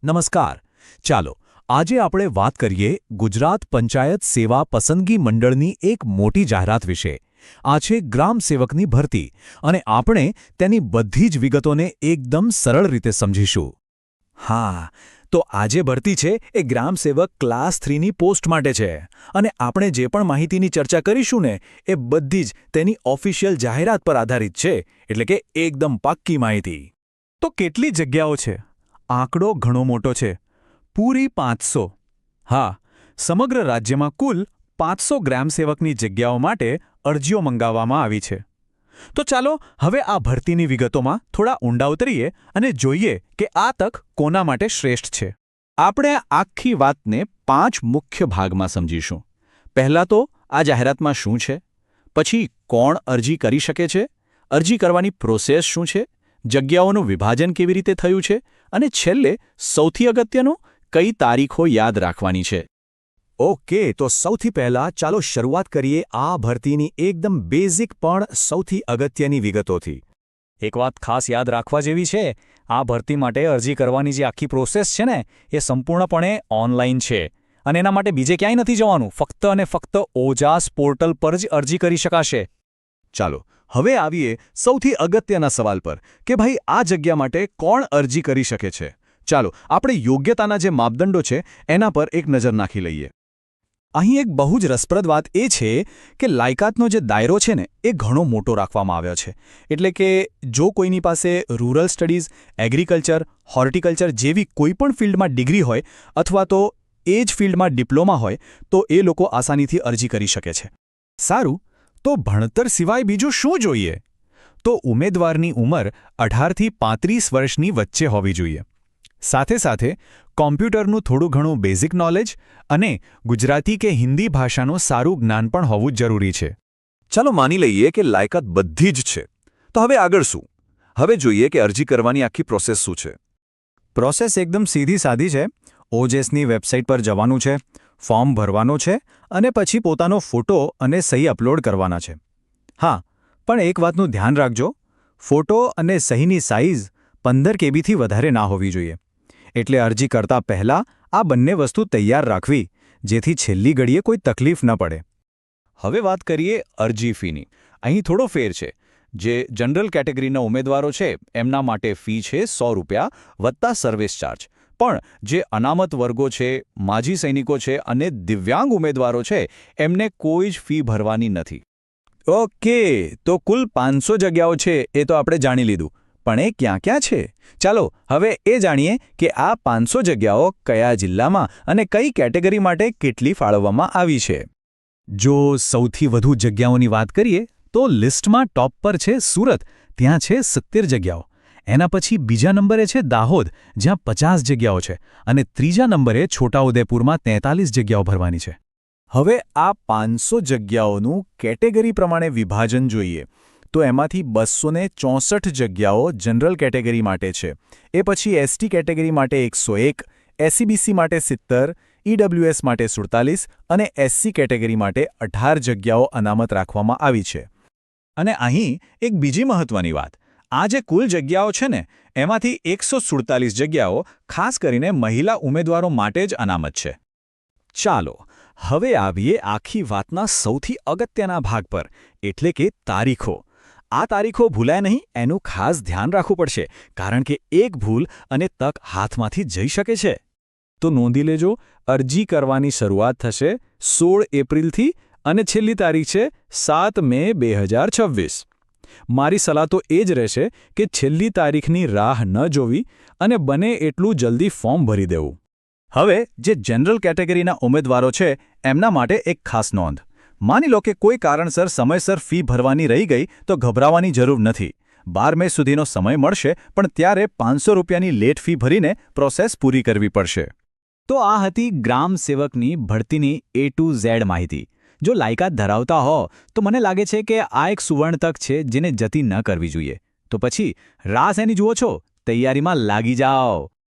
નમસ્કાર. ચાલો આજે આપણે વાત કરીએ ગુજરાત પંચાયત સેવા પસંદગી મંડળની એક મોટી જાહેરાત વિશે. આ છે ગ્રામ સેવકની ભરતી અને આપણે તેની બધી જ વિગતોને એકદમ સરળ રીતે સમજીશું. હા, તો આજે ભરતી છે એ ગ્રામ સેવક ક્લાસ 3ની પોસ્ટ માટે છે અને આપણે જે પણ માહિતીની ચર્ચા કરીશું ને એ બધી જ તેની ઓફિશિયલ જાહેરાત પર આધારિત છે, એટલે કે એકદમ પાક્કી માહિતી. તો કેટલી જગ્યાઓ છે? આંકડો ઘણો મોટો છે. પૂરી 500. હા, સમગ્ર રાજ્યમાં કુલ 500 ગ્રામસેવકની જગ્યાઓ માટે અરજીઓ મંગાવવામાં આવી છે. તો ચાલો હવે આ ભરતીની વિગતોમાં થોડા ઊંડા ઉતરીએ અને જોઈએ કે આ તક કોના માટે શ્રેષ્ઠ છે. આપણે આખી વાતને 5 મુખ્ય ભાગમાં સમજીશું. પહેલાં તો આ જાહેરાતમાં શું છે, પછી કોણ અરજી કરી શકે છે, અરજી કરવાની પ્રોસેસ શું છે, જગ્યાઓનું વિભાજન કેવી રીતે થયું છે અને છેલ્લે સૌથી અગત્યનું કઈ તારીખો યાદ રાખવાની છે. ઓકે, તો સૌથી પહેલાં ચાલો શરૂઆત કરીએ આ ભરતીની એકદમ બેઝિક પણ સૌથી અગત્યની વિગતોથી. એક વાત ખાસ યાદ રાખવા જેવી છે, આ ભરતી માટે અરજી કરવાની જે આખી પ્રોસેસ છે ને એ સંપૂર્ણપણે ઓનલાઈન છે અને એના માટે બીજે ક્યાંય નથી જવાનું. ફક્ત અને ફક્ત ઓજાસ પોર્ટલ પર જ અરજી કરી શકાશે. ચાલો હવે આવીએ સૌથી અગત્યના સવાલ પર કે ભાઈ આ જગ્યા માટે કોણ અરજી કરી શકે છે. ચાલો આપણે યોગ્યતાના જે માપદંડો છે એના પર એક નજર નાખી લઈએ. અહીં એક બહુ જ રસપ્રદ વાત એ છે કે લાયકાતનો જે દાયરો છે ને એ ઘણો મોટો રાખવામાં આવ્યો છે. એટલે કે જો કોઈની પાસે રૂરલ સ્ટડીઝ, એગ્રીકલ્ચર, હોર્ટિકલ્ચર જેવી કોઈપણ ફિલ્ડમાં ડિગ્રી હોય અથવા તો એ જ ફિલ્ડમાં ડિપ્લોમા હોય તો એ લોકો આસાનીથી અરજી કરી શકે છે. સારું, તો ભણતર સિવાય બીજું શું જોઈએ? તો ઉમેદવારની ઉંમર 18થી 35 વર્ષની વચ્ચે હોવી જોઈએ. સાથે સાથે કોમ્પ્યુટરનું થોડું ઘણું બેઝિક નોલેજ અને ગુજરાતી કે હિન્દી ભાષાનું સારું જ્ઞાન પણ હોવું જરૂરી છે. ચાલો માની લઈએ કે લાયકાત બધી જ છે. તો હવે આગળ શું? હવે જોઈએ કે અરજી કરવાની આખી પ્રોસેસ શું છે. પ્રોસેસ એકદમ સીધી સાદી છે. ઓજેસની વેબસાઇટ પર જવાનું છે, ફોર્મ ભરવાનું છે અને પછી પોતાનો ફોટો અને સહી અપલોડ કરવાના છે. હા, પણ એક વાતનું ધ્યાન રાખજો, ફોટો અને સહીની સાઇઝ 15 કેબીથી વધારે ના હોવી જોઈએ. એટલે અરજી કરતા પહેલાં આ બંને વસ્તુ તૈયાર રાખવી, જેથી છેલ્લી ઘડીએ કોઈ તકલીફ ન પડે. હવે વાત કરીએ અરજી ફીની. અહીં થોડો ફેર છે. જે જનરલ કેટેગરીના ઉમેદવારો છે એમના માટે ફી છે ₹100 વત્તા સર્વિસ ચાર્જ. પણ જે અનામત વર્ગો છે, માજી સૈનિકો છે અને દિવ્યાંગ ઉમેદવારો છે એમને કોઈ જ ફી ભરવાની નથી. ઓકે, તો કુલ 500 જગ્યાઓ છે એ તો આપણે જાણી લીધું, પણ એ ક્યાં ક્યાં છે? ચાલો હવે એ જાણીએ કે આ 500 જગ્યાઓ કયા જિલ્લામાં અને કઈ કેટેગરી માટે કેટલી ફાળવવામાં આવી છે. જો સૌથી વધુ જગ્યાઓની વાત કરીએ તો લિસ્ટમાં ટોપ પર છે સુરત, ત્યાં છે 17 જગ્યાઓ. એના પછી બીજા નંબરે છે દાહોદ, જ્યાં 50 જગ્યાઓ છે અને ત્રીજા નંબરે છોટાઉદેપુરમાં 43 જગ્યાઓ ભરવાની છે. હવે આ 500 જગ્યાઓનું કેટેગરી પ્રમાણે વિભાજન જોઈએ તો એમાંથી 264 જગ્યાઓ જનરલ કેટેગરી માટે છે. એ પછી એસટી કેટેગરી માટે 101, એસસીબીસી માટે 70, ઈડબ્લ્યુએસ માટે 47 અને એસસી કેટેગરી માટે 18 જગ્યાઓ અનામત રાખવામાં આવી છે. અને અહીં એક બીજી મહત્વની વાત, આ જે કુલ જગ્યાઓ છે ને એમાંથી 147 જગ્યાઓ ખાસ કરીને મહિલા ઉમેદવારો માટે જ અનામત છે. ચાલો હવે આવીએ આખી વાતના સૌથી અગત્યના ભાગ પર, એટલે કે તારીખો. આ તારીખો ભૂલાય નહીં એનું ખાસ ધ્યાન રાખવું પડશે, કારણ કે એક ભૂલ અને તક હાથમાંથી જઈ શકે છે. તો નોંધી લેજો, અરજી કરવાની શરૂઆત થશે 16 એપ્રિલથી અને છેલ્લી તારીખ છે 7 મે 2026. મારી સલાહ તો એ જ રહેશે કે છેલ્લી તારીખની રાહ ન જોવી અને બને એટલું જલ્દી ફોર્મ ભરી દેવું. હવે જે જનરલ કેટેગરીના ઉમેદવારો છે એમના માટે એક ખાસ નોંધ. માની લો કે કોઈ કારણસર સમયસર ફી ભરવાની રહી ગઈ તો ગભરાવાની જરૂર નથી. 12 મે સુધીનો સમય મળશે, પણ ત્યારે ₹500ની લેટ ફી ભરીને પ્રોસેસ પૂરી કરવી પડશે. તો આ હતી ગ્રામ સેવકની ભરતીની A to Z માહિતી. જો લાયકાત ધરાવતા હો તો મને લાગે છે કે આ એક સુવર્ણ તક છે જેને જતી ન કરવી જોઈએ. તો પછી રાહ શેની જુઓ છો? તૈયારીમાં લાગી જાઓ.